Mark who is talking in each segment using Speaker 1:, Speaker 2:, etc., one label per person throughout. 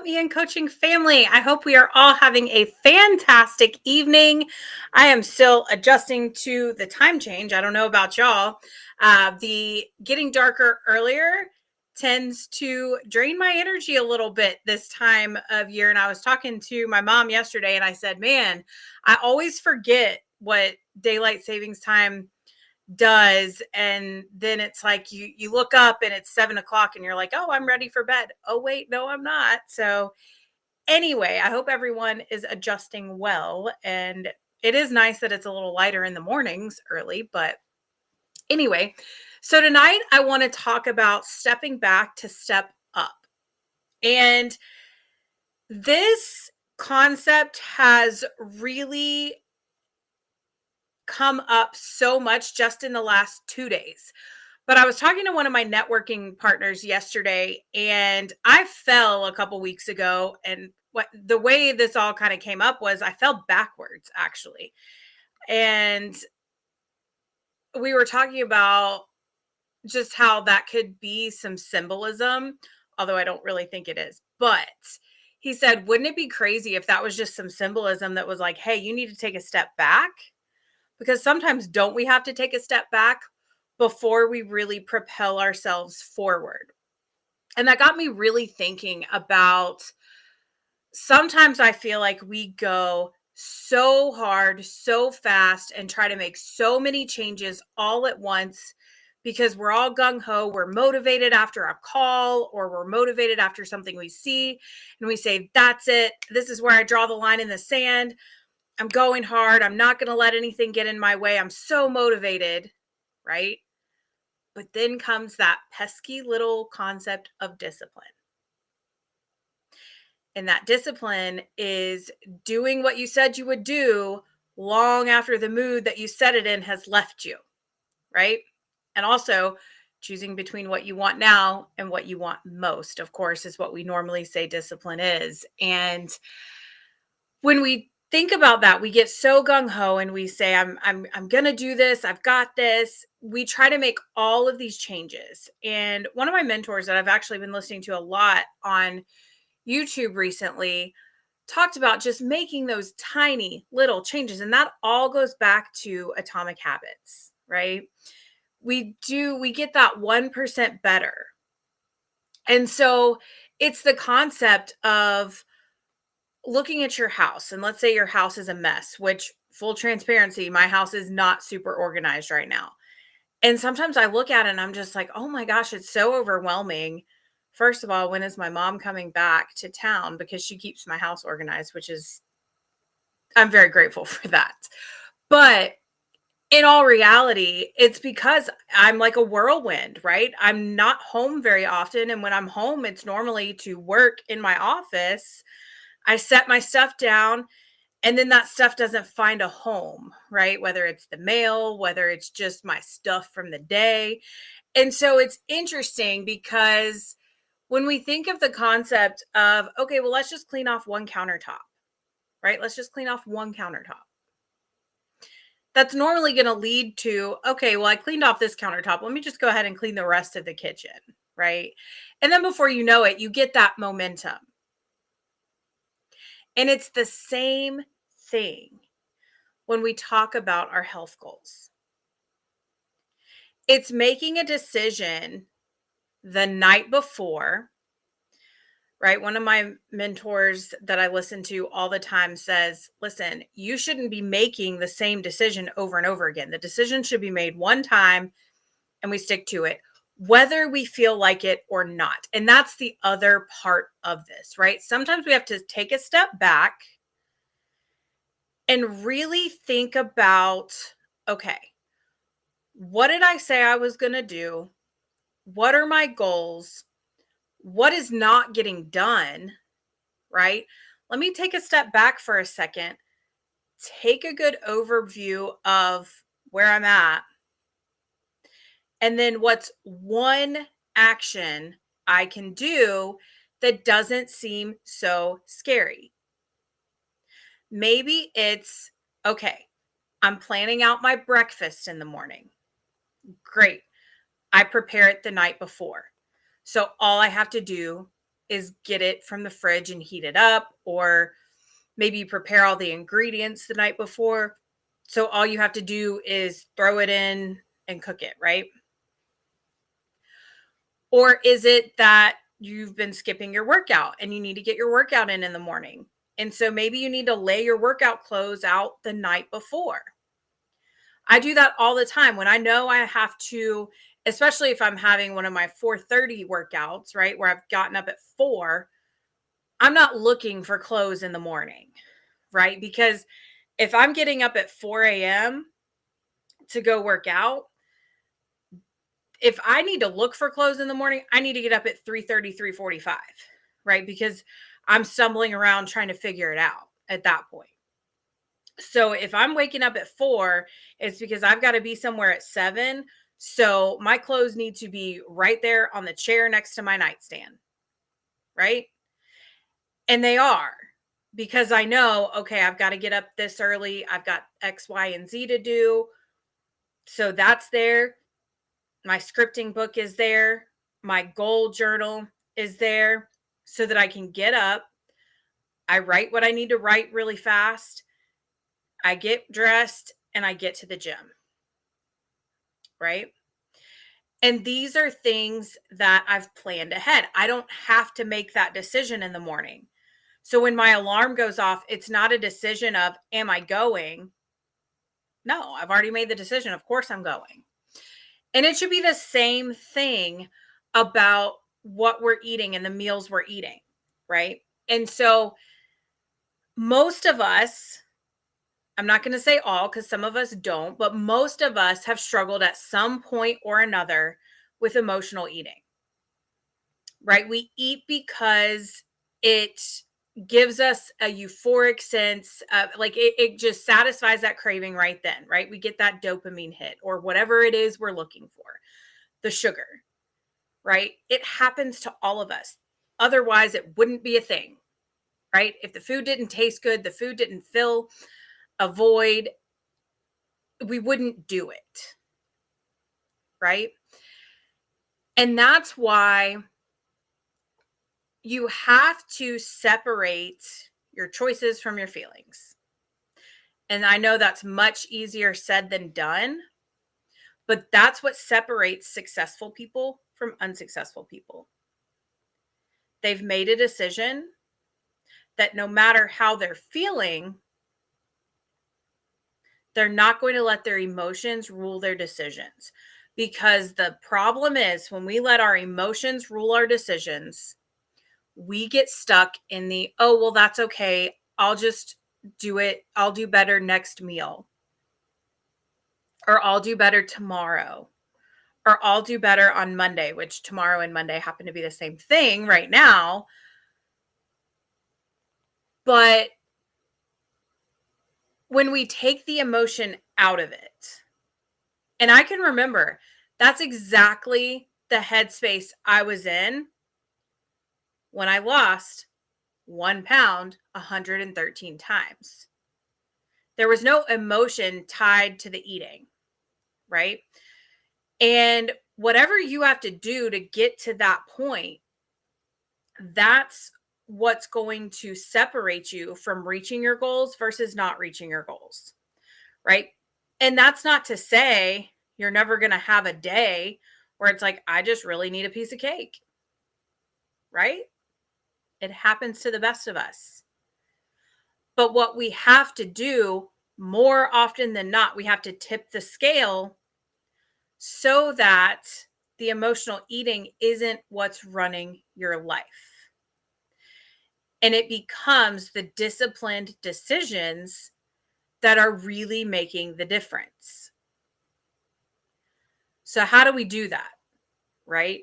Speaker 1: Me and Coaching family. I hope we are all having a fantastic evening. I am still adjusting to the time change. I don't know about y'all. The getting darker earlier tends to drain my energy a little bit this time of year. And I was talking to my mom yesterday and I said, man, I always forget what daylight savings time does, and then it's like you look up and it's 7 o'clock and you're like, oh, I'm ready for bed. Oh wait, no, I'm not. So anyway, I hope everyone is adjusting well, and it is nice that it's a little lighter in the mornings early. But anyway, so tonight I want to talk about stepping back to step up. And this concept has really come up so much just in the last 2 days. But I was talking to one of my networking partners yesterday, and I fell a couple weeks ago. And what the way this all kind of came up was I fell backwards, actually. And we were talking about just how that could be some symbolism, although I don't really think it is. But he said, wouldn't it be crazy if that was just some symbolism that was like, hey, you need to take a step back? Because sometimes don't we have to take a step back before we really propel ourselves forward? And that got me really thinking about, sometimes I feel like we go so hard, so fast, and try to make so many changes all at once because we're all gung ho. We're motivated after a call, or we're motivated after something we see, and we say, that's it. This is where I draw the line in the sand. I'm going hard. I'm not going to let anything get in my way. I'm so motivated, right? But then comes that pesky little concept of discipline. And that discipline is doing what you said you would do long after the mood that you set it in has left you, right? And also choosing between what you want now and what you want most, of course, is what we normally say discipline is. And when we think about that, we get so gung ho and we say, I'm going to do this. I've got this. We try to make all of these changes. And one of my mentors that I've actually been listening to a lot on YouTube recently talked about just making those tiny little changes. And that all goes back to atomic habits, right? We get that 1% better. And so it's the concept of looking at your house, and let's say your house is a mess, which, full transparency, my house is not super organized right now. And sometimes I look at it and I'm just like, oh my gosh, it's so overwhelming. First of all, when is my mom coming back to town? Because she keeps my house organized, which is, I'm very grateful for that. But in all reality, it's because I'm like a whirlwind, right? I'm not home very often. And when I'm home, it's normally to work in my office. I set my stuff down, and then that stuff doesn't find a home, right? Whether it's the mail, whether it's just my stuff from the day. And so it's interesting because when we think of the concept of, okay, well, let's just clean off one countertop, right? Let's just clean off one countertop. That's normally going to lead to, okay, well, I cleaned off this countertop. Let me just go ahead and clean the rest of the kitchen, right? And then before you know it, you get that momentum. And it's the same thing when we talk about our health goals. It's making a decision the night before, right? One of my mentors that I listen to all the time says, listen, you shouldn't be making the same decision over and over again. The decision should be made one time and we stick to it, whether we feel like it or not. And that's the other part of this, right? Sometimes we have to take a step back and really think about, okay, what did I say I was going to do? What are my goals? What is not getting done, right? Let me take a step back for a second, take a good overview of where I'm at, and then what's one action I can do that doesn't seem so scary. Maybe it's, okay, I'm planning out my breakfast in the morning. Great. I prepare it the night before. So all I have to do is get it from the fridge and heat it up, or maybe you prepare all the ingredients the night before. So all you have to do is throw it in and cook it, right? Or is it that you've been skipping your workout and you need to get your workout in the morning? And so maybe you need to lay your workout clothes out the night before. I do that all the time when I know I have to, especially if I'm having one of my 4:30 workouts, right? Where I've gotten up at 4, I'm not looking for clothes in the morning, right? Because if I'm getting up at 4 a.m. to go work out, if I need to look for clothes in the morning, I need to get up at 3:30, 3:45, right? Because I'm stumbling around trying to figure it out at that point. So if I'm waking up at 4, it's because I've got to be somewhere at 7. So my clothes need to be right there on the chair next to my nightstand, right? And they are, because I know, okay, I've got to get up this early. I've got X, Y, and Z to do. So that's there. My scripting book is there. My goal journal is there so that I can get up. I write what I need to write really fast. I get dressed and I get to the gym, right? And these are things that I've planned ahead. I don't have to make that decision in the morning. So when my alarm goes off, it's not a decision of, am I going? No, I've already made the decision. Of course I'm going. And it should be the same thing about what we're eating and the meals we're eating, right? And so most of us, I'm not going to say all because some of us don't, but most of us have struggled at some point or another with emotional eating, right? We eat because it gives us a euphoric sense of, like, it just satisfies that craving right then, right? We get that dopamine hit or whatever it is we're looking for, the sugar, right? It happens to all of us. Otherwise, it wouldn't be a thing, right? If the food didn't taste good, the food didn't fill a void, we wouldn't do it, right? And that's why you have to separate your choices from your feelings. And I know that's much easier said than done, but that's what separates successful people from unsuccessful people. They've made a decision that no matter how they're feeling, they're not going to let their emotions rule their decisions. Because the problem is when we let our emotions rule our decisions, we get stuck in the, oh, well, that's okay. I'll just do it. I'll do better next meal. Or I'll do better tomorrow. Or I'll do better on Monday, which tomorrow and Monday happen to be the same thing right now. But when we take the emotion out of it, and I can remember that's exactly the headspace I was in when I lost 1 pound 113 times. There was no emotion tied to the eating, right? And whatever you have to do to get to that point, that's what's going to separate you from reaching your goals versus not reaching your goals, right? And that's not to say you're never going to have a day where it's like, I just really need a piece of cake, right? It happens to the best of us. But what we have to do more often than not, we have to tip the scale so that the emotional eating isn't what's running your life. And it becomes the disciplined decisions that are really making the difference. So, how do we do that? Right?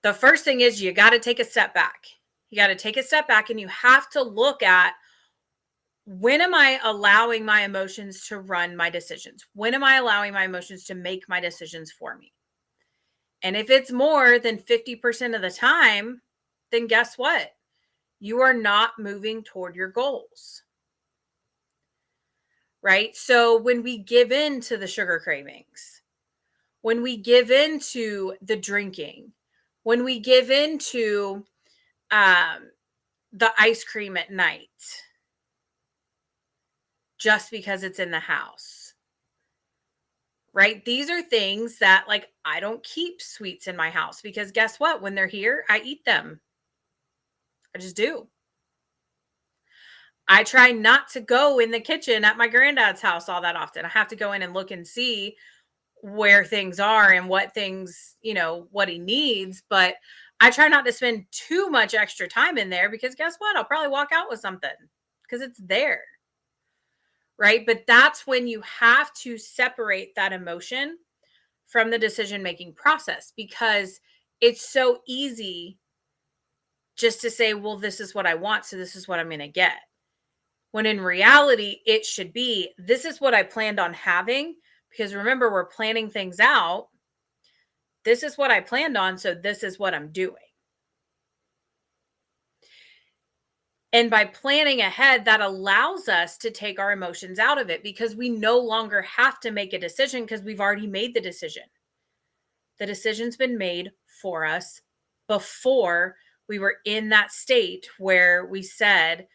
Speaker 1: The first thing is you got to take a step back. You got to take a step back and you have to look at, when am I allowing my emotions to run my decisions? When am I allowing my emotions to make my decisions for me? And if it's more than 50% of the time, then guess what? You are not moving toward your goals. Right? So when we give in to the sugar cravings, when we give in to the drinking, when we give in to um, the ice cream at night just because it's in the house, right? These are things that, like, I don't keep sweets in my house because guess what? When they're here, I eat them. I just do. I try not to go in the kitchen at my granddad's house all that often. I have to go in and look and see where things are and what things, what he needs. But I try not to spend too much extra time in there because guess what? I'll probably walk out with something because it's there. Right. But that's when you have to separate that emotion from the decision making process because it's so easy just to say, well, this is what I want. So this is what I'm going to get. When in reality, it should be, this is what I planned on having. Because remember, we're planning things out. This is what I planned on. So this is what I'm doing. And by planning ahead, that allows us to take our emotions out of it because we no longer have to make a decision because we've already made the decision. The decision's been made for us before we were in that state where we said,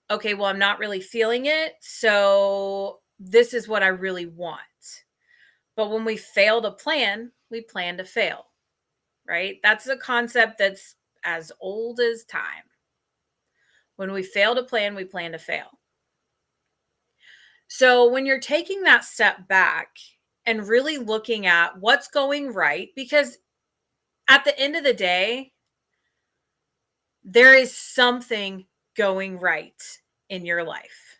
Speaker 1: okay, well, I'm not really feeling it. So this is what I really want. But when we fail to plan, we plan to fail, right? That's a concept that's as old as time. When we fail to plan, we plan to fail. So when you're taking that step back and really looking at what's going right, because at the end of the day, there is something going right in your life,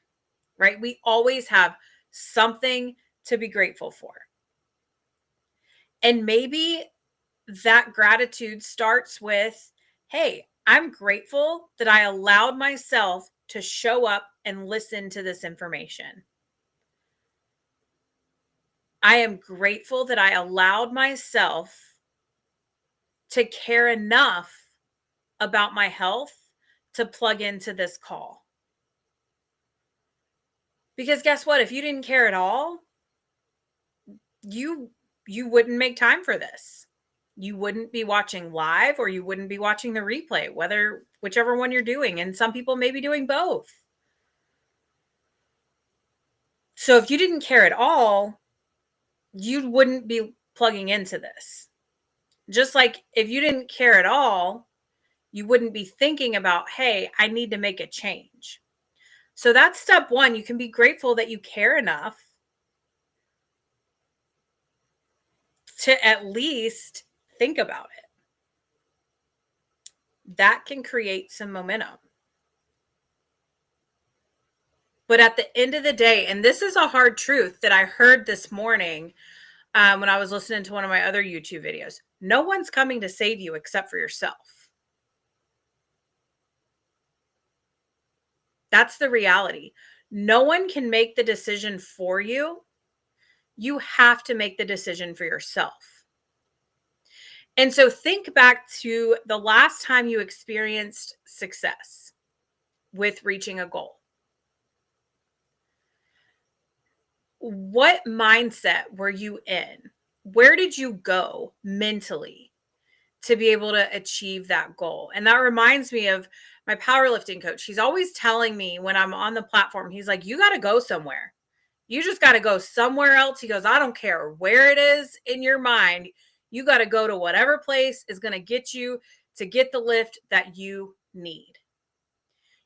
Speaker 1: right? We always have something to be grateful for. And maybe that gratitude starts with, hey, I'm grateful that I allowed myself to show up and listen to this information. I am grateful that I allowed myself to care enough about my health to plug into this call. Because guess what? If you didn't care at all, you wouldn't make time for this. You wouldn't be watching live or you wouldn't be watching the replay, whichever one you're doing. And some people may be doing both. So if you didn't care at all, you wouldn't be plugging into this. Just like if you didn't care at all, you wouldn't be thinking about, hey, I need to make a change. So that's step one. You can be grateful that you care enough to at least think about it. That can create some momentum. But at the end of the day, and this is a hard truth that I heard this morning when I was listening to one of my other YouTube videos, no one's coming to save you except for yourself. That's the reality. No one can make the decision for you. You have to make the decision for yourself. And so think back to the last time you experienced success with reaching a goal. What mindset were you in? Where did you go mentally to be able to achieve that goal? And that reminds me of my powerlifting coach. He's always telling me when I'm on the platform, he's like, you got to go somewhere. You just got to go somewhere else. He goes, I don't care where it is in your mind. You got to go to whatever place is going to get you to get the lift that you need.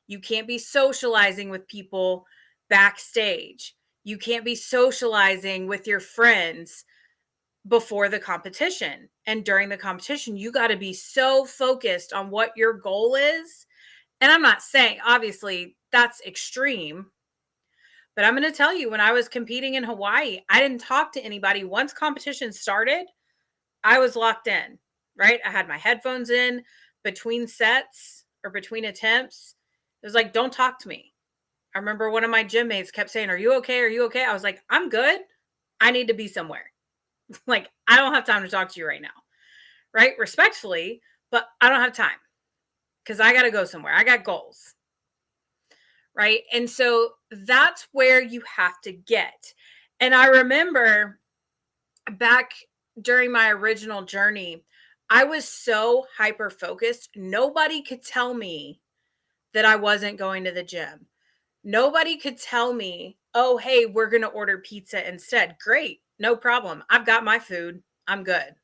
Speaker 1: You can't be socializing with people backstage. You can't be socializing with your friends before the competition. And during the competition, you got to be so focused on what your goal is. And I'm not saying, obviously, that's extreme. But I'm going to tell you, when I was competing in Hawaii, I didn't talk to anybody. Once competition started, I was locked in, right? I had my headphones in between sets or between attempts. It was like, don't talk to me. I remember one of my gym mates kept saying, are you okay? Are you okay? I was like, I'm good. I need to be somewhere. Like, I don't have time to talk to you right now, right? Respectfully, but I don't have time because I got to go somewhere. I got goals, right? And so that's where you have to get. And I remember back during my original journey, I was so hyper focused. Nobody could tell me that I wasn't going to the gym. Nobody could tell me, oh, hey, we're going to order pizza instead. Great. No problem. I've got my food. I'm good.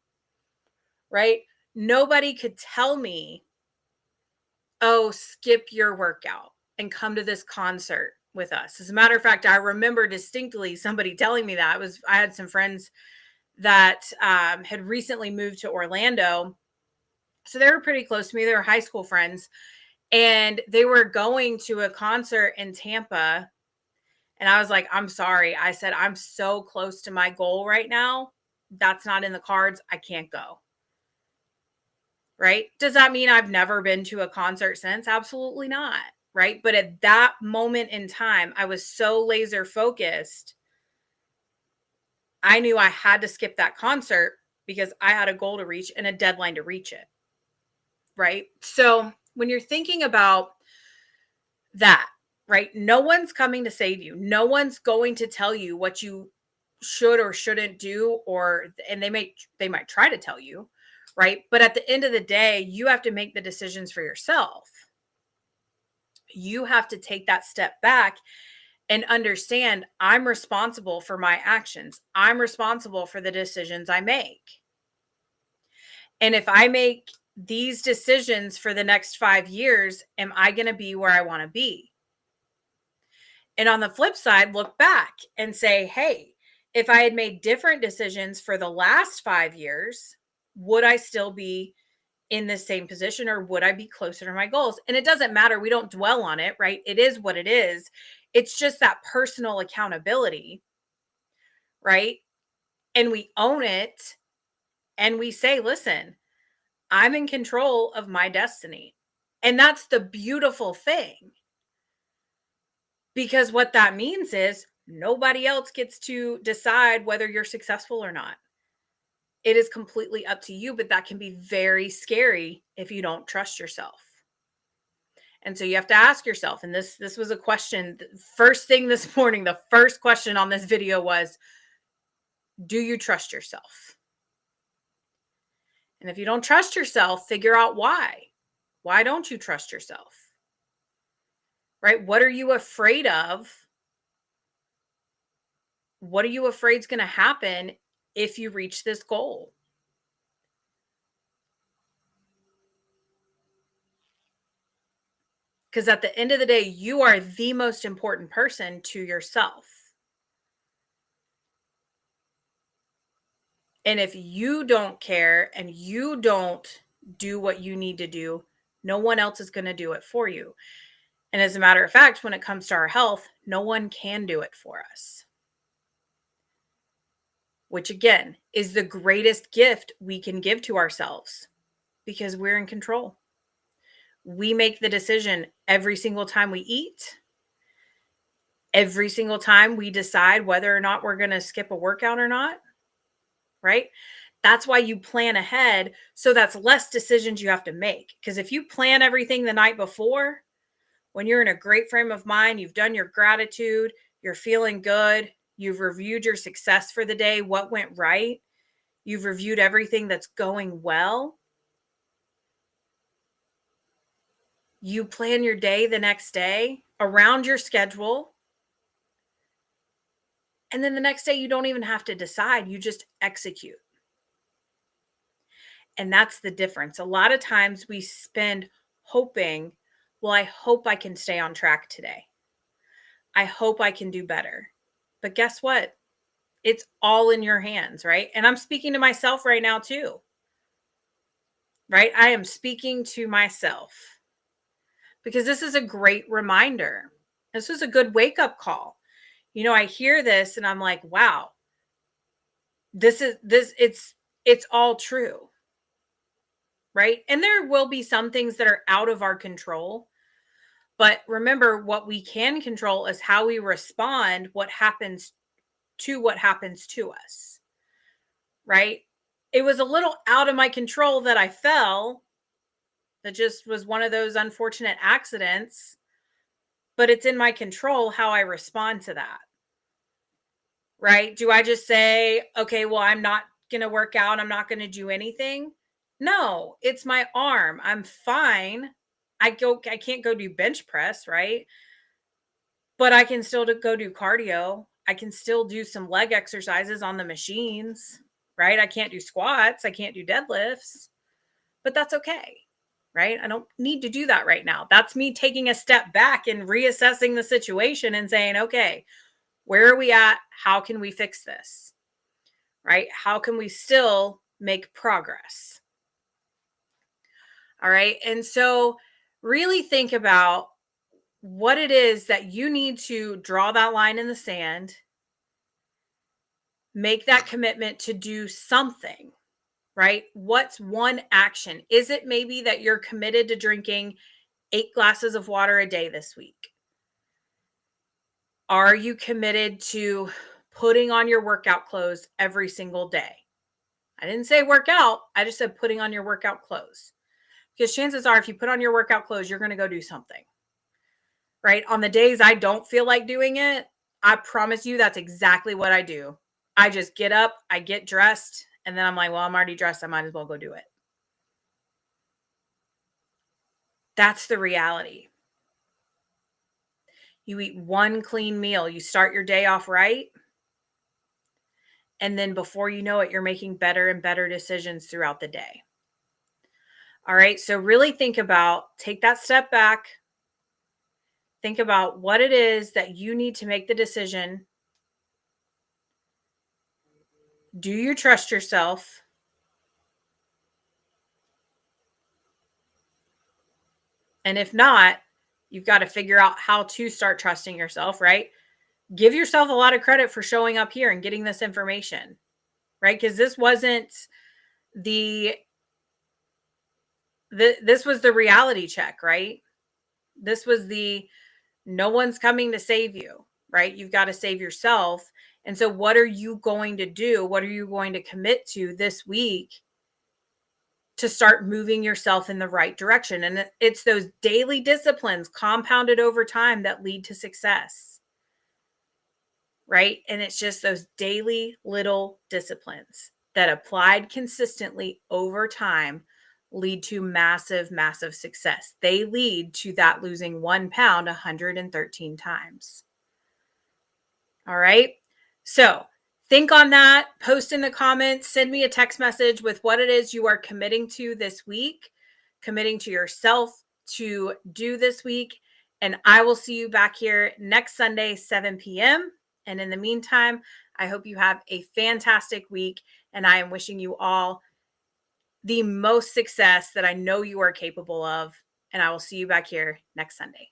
Speaker 1: Right? Nobody could tell me, oh, skip your workout and come to this concert with us. As a matter of fact, I remember distinctly somebody telling me that. I had some friends that had recently moved to Orlando. So they were pretty close to me. They were high school friends. And they were going to a concert in Tampa. And I was like, I'm sorry. I said, I'm so close to my goal right now. That's not in the cards. I can't go. Right? Does that mean I've never been to a concert since? Absolutely not. Right? But at that moment in time, I was so laser focused. I knew I had to skip that concert because I had a goal to reach and a deadline to reach it. Right? So when you're thinking about that, right? No one's coming to save you. No one's going to tell you what you should or shouldn't do, and they might try to tell you, right? But at the end of the day, you have to make the decisions for yourself. You have to take that step back and understand I'm responsible for my actions. I'm responsible for the decisions I make. And if I make these decisions for the next 5 years, am I going to be where I want to be? And on the flip side, look back and say, hey, if I had made different decisions for the last 5 years, would I still be in the same position or would I be closer to my goals? And it doesn't matter. We don't dwell on it, right? It is what it is. It's just that personal accountability, right? And we own it and we say, listen, I'm in control of my destiny. And that's the beautiful thing. Because what that means is nobody else gets to decide whether you're successful or not. It is completely up to you, but that can be very scary if you don't trust yourself. And so you have to ask yourself, and this was a question, first thing this morning, the first question on this video was, do you trust yourself? And if you don't trust yourself, figure out why. Why don't you trust yourself? Right? What are you afraid of? What are you afraid is going to happen if you reach this goal? Because at the end of the day, you are the most important person to yourself. And if you don't care and you don't do what you need to do, no one else is going to do it for you. And as a matter of fact, when it comes to our health, no one can do it for us. Which again is the greatest gift we can give to ourselves because we're in control. We make the decision every single time we eat. Every single time we decide whether or not we're going to skip a workout or not, right? That's why you plan ahead. So that's less decisions you have to make. Because if you plan everything the night before, when you're in a great frame of mind, you've done your gratitude, you're feeling good, you've reviewed your success for the day, what went right, you've reviewed everything that's going well. You plan your day the next day around your schedule. And then the next day, you don't even have to decide, you just execute. And that's the difference. A lot of times we spend hoping, well, I hope I can stay on track today. I hope I can do better. But guess what? It's all in your hands, right? And I'm speaking to myself right now too, right? I am speaking to myself because this is a great reminder. This is a good wake up call. You know, I hear this and I'm like, wow, it's all true. Right? And there will be some things that are out of our control. But remember, what we can control is how we respond, what happens to us. Right? It was a little out of my control that I fell. That just was one of those unfortunate accidents. But it's in my control how I respond to that. Right? Do I just say, okay, well, I'm not going to work out. I'm not going to do anything? No, it's my arm. I'm fine. I can't go do bench press, right? But I can still go do cardio. I can still do some leg exercises on the machines, right? I can't do squats, I can't do deadlifts, but that's okay. Right? I don't need to do that right now. That's me taking a step back and reassessing the situation and saying, okay, where are we at? How can we fix this? Right? How can we still make progress? All right. And so, really think about what it is that you need to draw that line in the sand, make that commitment to do something, right? What's one action? Is it maybe that you're committed to drinking 8 glasses of water a day this week? Are you committed to putting on your workout clothes every single day? I didn't say workout, I just said putting on your workout clothes. Because chances are, if you put on your workout clothes, you're going to go do something, right? On the days I don't feel like doing it, I promise you that's exactly what I do. I just get up, I get dressed, and then I'm like, well, I'm already dressed. I might as well go do it. That's the reality. You eat one clean meal, you start your day off right. And then before you know it, you're making better and better decisions throughout the day. All right. So really take that step back. Think about what it is that you need to make the decision. Do you trust yourself? And if not, you've got to figure out how to start trusting yourself, right? Give yourself a lot of credit for showing up here and getting this information, right? Because this wasn't the, this was the reality check, right? This was the no one's coming to save you, right? You've got to save yourself. And so, what are you going to do? What are you going to commit to this week to start moving yourself in the right direction? And it's those daily disciplines compounded over time that lead to success, right? And it's just those daily little disciplines that applied consistently over time lead to massive, massive success. They lead to that losing 1 pound 113 times. All right. So think on that, post in the comments, send me a text message with what it is you are committing to this week, committing to yourself to do this week. And I will see you back here next Sunday, 7 p.m. And in the meantime, I hope you have a fantastic week. And I am wishing you all the most success that I know you are capable of. And I will see you back here next Sunday.